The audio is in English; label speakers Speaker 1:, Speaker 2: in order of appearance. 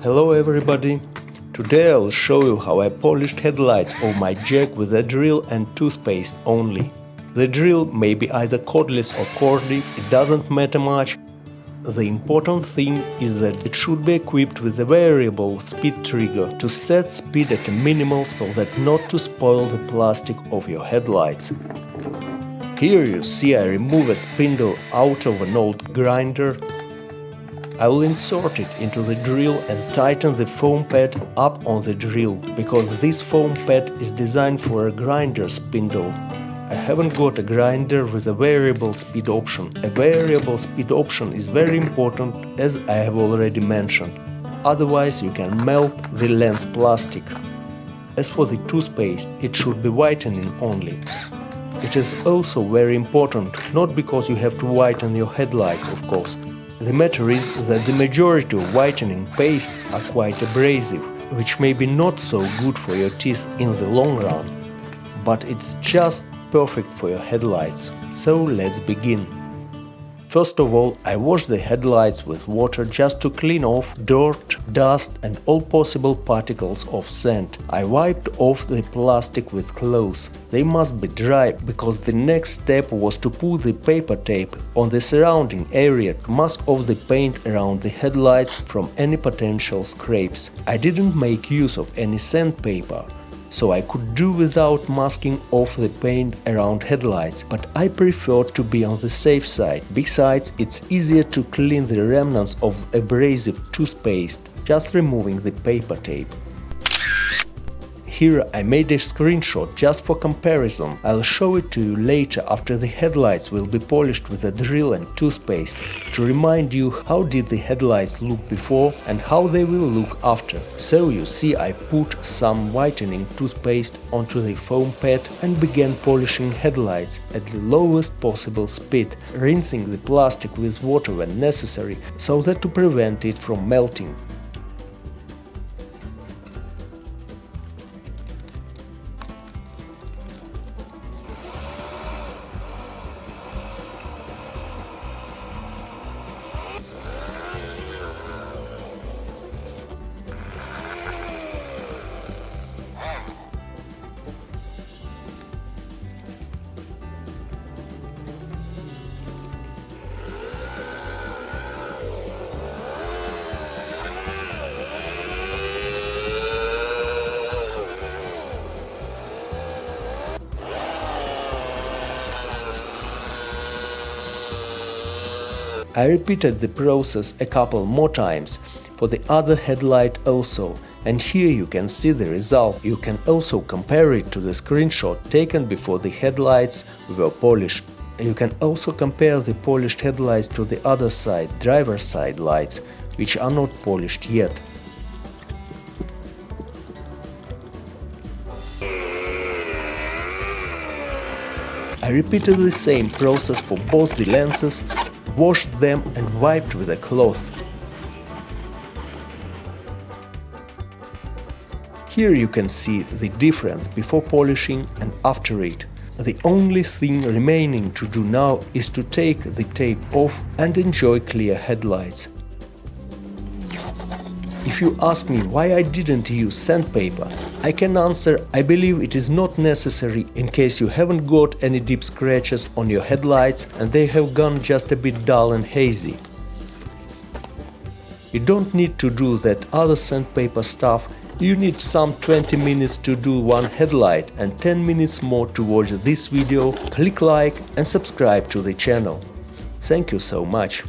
Speaker 1: Hello everybody! Today I will show you how I polished headlights of my jack with a drill and toothpaste only. The drill may be either cordless or corded, it doesn't matter much. The important thing is that it should be equipped with a variable speed trigger to set speed at a minimal so that not to spoil the plastic of your headlights. Here you see I remove a spindle out of an old grinder. I will insert it into the drill and tighten the foam pad up on the drill, because this foam pad is designed for a grinder spindle. I haven't got a grinder with a variable speed option. A variable speed option is very important, as I have already mentioned. Otherwise you can melt the lens plastic. As for the toothpaste, it should be whitening only. It is also very important, not because you have to whiten your headlights, of course. The matter is that the majority of whitening pastes are quite abrasive, which may be not so good for your teeth in the long run, but it's just perfect for your headlights. So let's begin. First of all, I wash the headlights with water just to clean off dirt, dust and all possible particles of sand. I wiped off the plastic with cloths. They must be dry, because the next step was to put the paper tape on the surrounding area to mask off the paint around the headlights from any potential scrapes. I didn't make use of any sandpaper, so I could do without masking off the paint around headlights, but I preferred to be on the safe side. Besides, it's easier to clean the remnants of abrasive toothpaste, just removing the paper tape. Here I made a screenshot just for comparison. I'll show it to you later after the headlights will be polished with a drill and toothpaste, to remind you how did the headlights look before and how they will look after. So you see I put some whitening toothpaste onto the foam pad and began polishing headlights at the lowest possible speed, rinsing the plastic with water when necessary, so that to prevent it from melting. I repeated the process a couple more times for the other headlight also, and here you can see the result. You can also compare it to the screenshot taken before the headlights were polished. You can also compare the polished headlights to the other side, driver's side lights, which are not polished yet. I repeated the same process for both the lenses, washed them and wiped with a cloth. Here you can see the difference before polishing and after it. The only thing remaining to do now is to take the tape off and enjoy clear headlights. If you ask me why I didn't use sandpaper, I can answer I believe it is not necessary in case you haven't got any deep scratches on your headlights and they have gone just a bit dull and hazy. You don't need to do that other sandpaper stuff. You need some 20 minutes to do one headlight and 10 minutes more to watch this video. Click like and subscribe to the channel. Thank you so much.